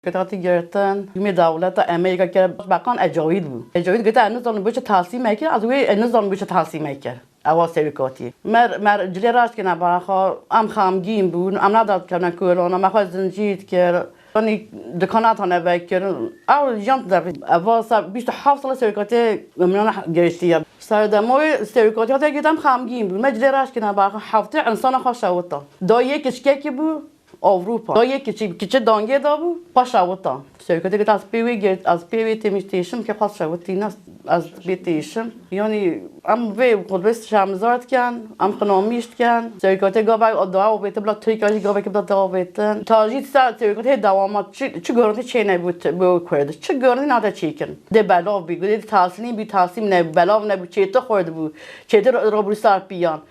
قطعتی گرفتن می دولت امریکا که بقان اجاید بود اجاید گفت اینو زن بچه تحصیل میکرد از وی اینو زن بچه تحصیل میکرد اول سرکاتی مر جلی راست که نباخا ام خامگین بود ام نداد که نکورونا مخواد زنجید که یعنی دکانات هنر بکر اول جان دفعه اول سال 27 سال سرکاتی من گرفتیم سر دمای سرکاتی هات گفتم خامگین بود مجلی راست که نباخا هفته انسان خوش شوتا دایه کشکی بود Avrupa. Da یک کچه دانگه دا بود پاش شوتا. شرکتی که از پیوی گرد از پیوی تمیشتیشم که خواست شوتی نه از بیتیشم. یعنی ام وی قدرت شمزارت کن ام خنامیشت کن. شرکتی گاوی دعوا بیت بلا تریکاری گاوی که بلا دعوا بیتن. تاجیت سر شرکتی دوامات چه گرونی چه نبود به کرد. چه گرونی نده چی کن. ده بلا بی گفت تحصیلی بی تحصیل نه بلا نبود چه تا خورد بود چه تا روبرو سر پیان.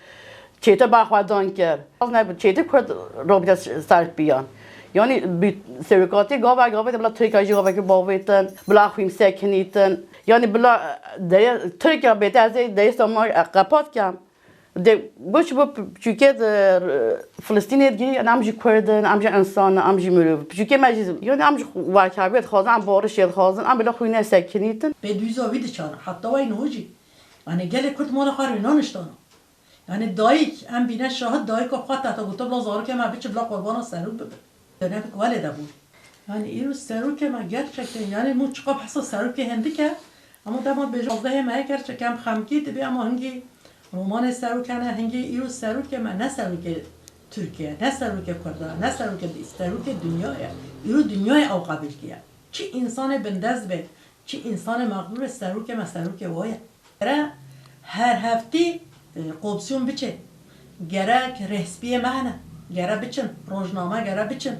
چیته باخوادان کرد. از نه چیته کرد روبرو سر پیان. یعنی سرکاتی گاوی بلا تریکاری گاوی که باویتن بلا خویم سکنیتن. یعنی بلا تریکار بیت از دیست ما قپات کم. ده باش با چیکه فلسطینی دیگه نمیشه کردن نمیشه انسان نمیشه مرو چیکه ماجی یعنی نمیشه واقعیت خواستن بارش شد خواستن ام بلا خوینه سکنیتن. به دویزاوید چاره حتی وای نوجی. یعنی گله کرد مال خاری نانشتانه. یعنی دایک ام بینه شاهد دایک خواهد تا گفته بلا زارو که ما بیچ بلا قربان سرود ببر. دنیا که ولی دبود. یعنی ایرو سرود که ما گرچه یعنی مو چقدر حساس سرود که هندی که اما دام به جوزه ما گرچه کم خمکی تبی اما هنگی رمان سرود کنه هنگی ایرو سرود که ما نه سرود که ترکیه نه سرود که کردان نه سرود که سرود که دنیاه ایرو دنیای او قابل کیه. چی انسان بنداز به چی انسان مغرور سرود که ما سرود که وایه. هر هفته قبسیون بچه گره که رسپی مهنه گره بچن روزنامه گره بچن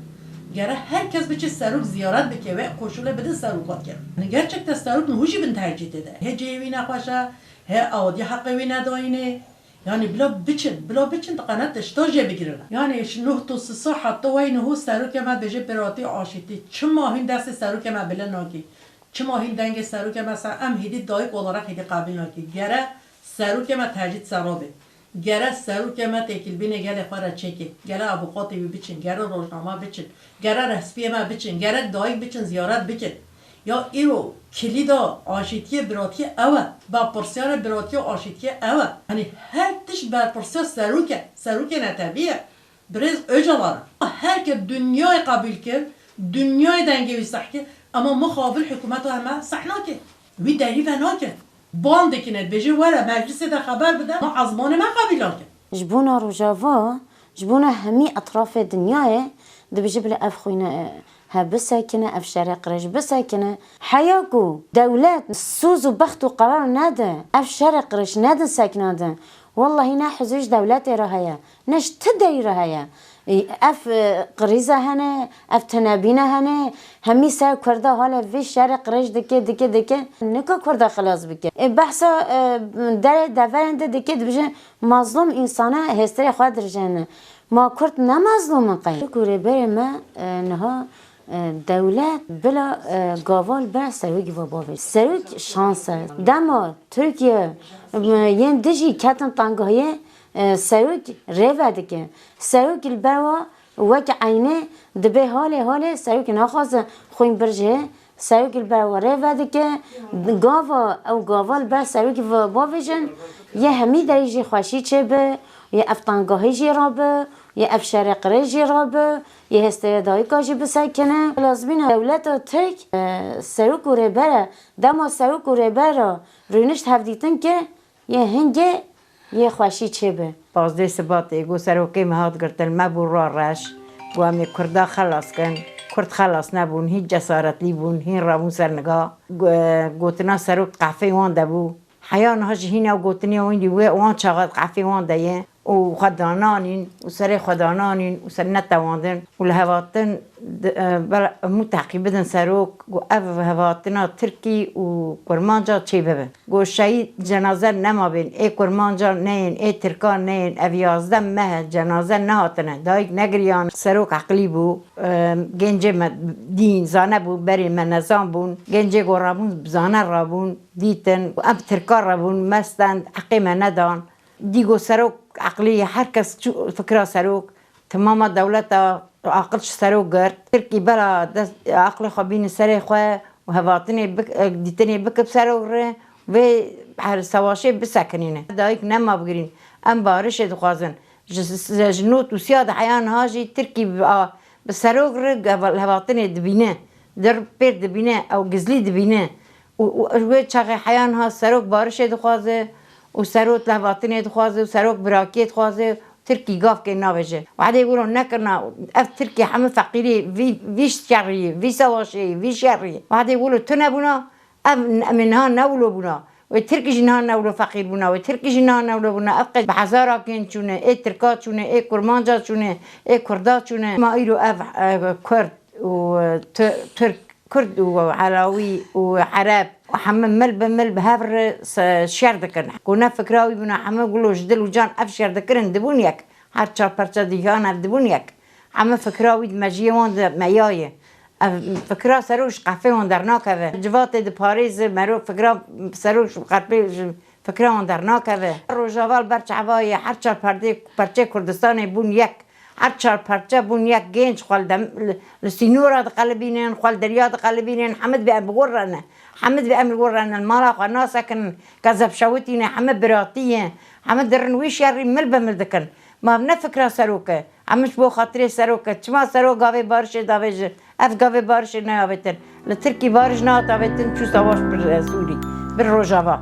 گره هر کس بچه سروک زیارت بکه و کوشوله بده سروکات کرد گرچه که سروک نهوشی بن ترجیح ده هه جیوی نخواشه هه آدی حقوی نداینه یعنی بلا بچن قنات اشتاجه بگیرن یعنی 9 تا 3 ساعت حتی وای نهو سروک ما بجه براتی عاشقی چه ماهین دست سروک ما بله ناکی چه ماهین دنگ سروک مثلا ام هدی دای قلارا هدی قابل ناکی گره سروک ما تجدید سرابه گره سروک ما تکیل بینه گله خورا چکی گله ابوقاتی بچین گره روزنامه بچین گره رسپی ما بچین گره دایک بچین زیارت بکن یا ایرو کلیدا عاشقی براتی اوه با پرسیار براتی عاشقی اوه یعنی هر تش بر پرسیار سروک نتبیه برز اجلار هر که دنیای قبول کرد دنیای دنگی صحکی اما مخابل حکومت همه صحنا که وی دری و ناکه باند کنه بجه وره مجلس ده خبر بده ما عزمان ما قبیل آکه جبونا روجاوا جبونا همي اطراف الدنيا ده بيجيب لي اف خوينا ها بساكنه اف شارع قريش بساكنه حياكو دولات سوز وبخت وقرار نادا اف شارع قريش نادا ساكنه ده والله هنا حزوج دولات راهيا نش تدي راهيا اف قريزه هنا اف تنابينه هنا همي سر كرده حالا في شارع قريش دكه نكا كرده خلاص بك بحث در دفرنده دكه بجه مظلوم انسانه هستري خود رجانه ما كرت نمظلوم قاي كوري بره ما نها دولت بلا گاوال بر سروک و باوی سروک شانسه دما ترکیه ین دجی کتن تانگاهی سروک ریوه دکه سروک البروا وک عینه دبه حاله سروک نخواست خوین برجه سروک البروا ریوه دکه گاوا او گاوال بر سروک و باویجن یه همی دریجی خوشی چه به یه افتانگاهی جی را به یه افشار قریجی را به یه هسته دایی کاجی بسکنه لازمینه دولت و ترک سروک و ریبره دما سروک و ریبره رونشت هفدیتن که یه هنگه یه خوشی چه به بازده سباته گو سروکی مهاد گرتل مبور را رش گو همی کرده خلاص کن کرد خلاص نبون هیچ جسارت لی بون هین رامون سرنگاه گوتنا سروک قفه وان دبو حیان هاش هینه و گوتنی و این دیوه وان چاقاد قفه وان دیه و خدانانین و سر خدانانین و سر نتواندن و لهواتن مو تعقیب بدن سروک و اف هواتنا ترکی و کرمانجا چی ببن گو شهید جنازه نما بین ای کرمانجا نین ای ترکان نین اف 11 مه جنازه نهاتنه دایک نگریان سروک عقلی بو گنجه دین زانه بو بری من نظام بون گنجه گو رابون زانه رابون دیتن و ام ترکان رابون مستند عقیمه ندان دیگو سروک عقلی هر کس فکر سروک تمام دولت عقلش سرو گرد ترکی بلا دست عقل خبین سر خو و هواتنی دیتنی بکب سرو ره و هر سواشه بسکنینه دایک نما بگیرین ام بارش دخوازن جنوت و سیاد حیان هاجی ترکی بسرو ره هواتنی دبینه در پیر دبینه او گزلی دبینه و چاقی حیان ها سروک بارش دخوازه و سروت لهواتنی دخوازه و سروک براکی دخوازه ترکی گاف که ناوجه و عده يقولون نكرنا اف تركي حمل فقيري فيش شري في سواشي في شري و عده يقولوا تنبونا منها نولو بنا و تركي جنها نولو فقير بنا و تركي جنها نولو بنا افقد بحزارا كين شونه اي تركات شونه اي كرمانجات شونه اي كردات شونه ما ايرو اف كرد و ترك كرد وعراوي وعرب وحمام مل بهافر شعر دكن كنا فكراوي بنا حمام يقولوا جدل وجان اف شعر دكن دبون يك هر چار پرچا دیگان اف دبون يك حمام فكراوي مجيه وان ميايه فكرا سروش قهوه وان در ناکوه جوات د پاریز مرو فكرا سروش قهوه فكرا وان در ناکوه روجاوال برچعوای هر چار پرچه کردستان بون یک هر چار پرچه بون یک گنج خال دم لسینورا قلبینن خال دریا قلبینن حمد به بغرنه حمد به امر غرنه المالا قناص كان كذب شوتينا حمد براتيه حمد درنويش يري مل بمل دكن ما بنفكر سروكه عمش بو خاطري سروكه چما سرو گاوي بارش داوج اف گاوي بارش نه اوتن لتركي بارش نه اوتن چو سواش بر سوري بر روجاوا